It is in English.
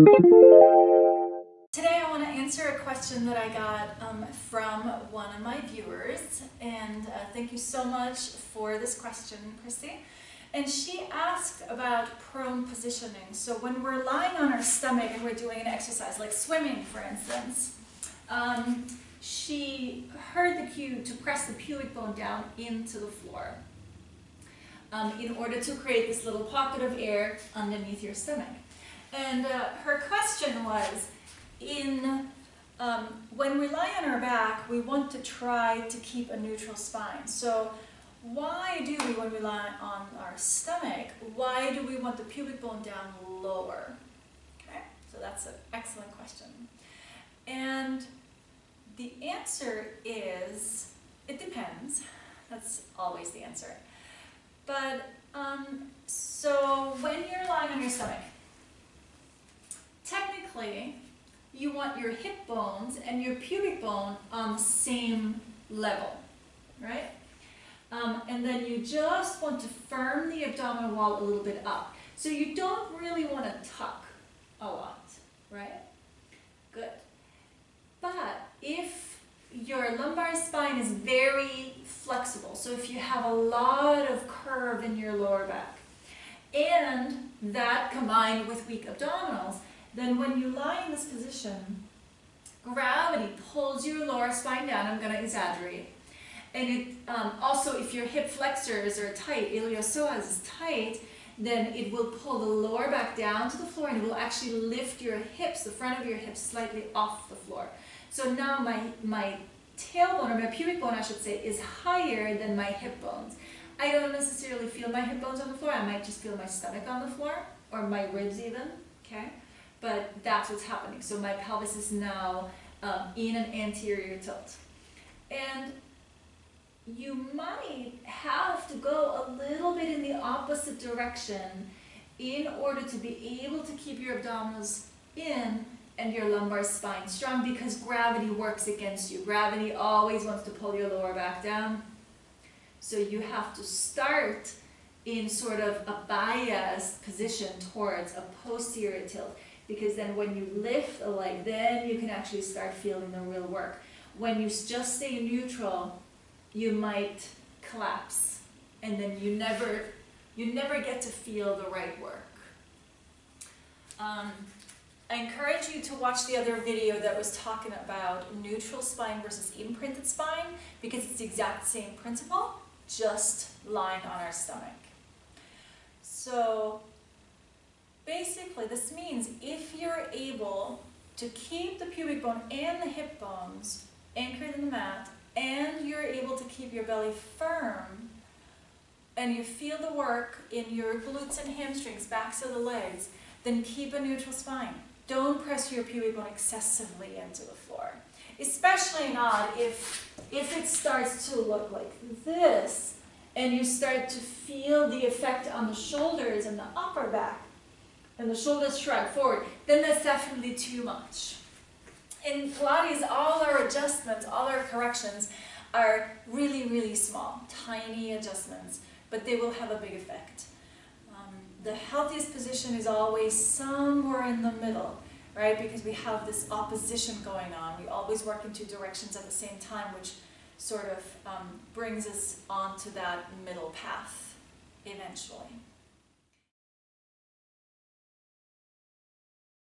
Today I want to answer a question that I got from one of my viewers, and thank you so much for this question, Christy. And she asked about prone positioning. So when we're lying on our stomach and we're doing an exercise like swimming, for instance, she heard the cue to press the pubic bone down into the floor in order to create this little pocket of air underneath your stomach. And her question was, when we lie on our back, we want to try to keep a neutral spine. So why do we, when we lie on our stomach, why do we want the pubic bone down lower? Okay, so that's an excellent question. And the answer is, it depends. That's always the answer. But, so when you're lying on your stomach, technically, you want your hip bones and your pubic bone on the same level, right? And then you just want to firm the abdominal wall a little bit up. So you don't really want to tuck a lot, right? Good. But if your lumbar spine is very flexible, so if you have a lot of curve in your lower back, and that combined with weak abdominals, then when you lie in this position, gravity pulls your lower spine down. I'm going to exaggerate. And it also, if your hip flexors are tight, iliopsoas is tight, then it will pull the lower back down to the floor, and it will actually lift your hips, the front of your hips, slightly off the floor. So now my tailbone, or my pubic bone I should say, is higher than my hip bones. I don't necessarily feel my hip bones on the floor. I might just feel my stomach on the floor, or my ribs even, okay? But that's what's happening. So my pelvis is now in an anterior tilt. And you might have to go a little bit in the opposite direction in order to be able to keep your abdominals in and your lumbar spine strong, because gravity works against you. Gravity always wants to pull your lower back down. So you have to start in sort of a biased position towards a posterior tilt, because then when you lift the leg, then you can actually start feeling the real work. When you just stay neutral, you might collapse, and then you never get to feel the right work. I encourage you to watch the other video that was talking about neutral spine versus imprinted spine, because it's the exact same principle, just lying on our stomach. So basically, this means if you're able to keep the pubic bone and the hip bones anchored in the mat, and you're able to keep your belly firm, and you feel the work in your glutes and hamstrings, backs of the legs, then keep a neutral spine. Don't press your pubic bone excessively into the floor. Especially not if it starts to look like this, and you start to feel the effect on the shoulders and the upper back, and the shoulders shrug forward, then that's definitely too much. In Pilates, all our adjustments, all our corrections are really, really small, tiny adjustments, but they will have a big effect. The healthiest position is always somewhere in the middle, right? Because we have this opposition going on. We always work in two directions at the same time, which sort of brings us onto that middle path eventually.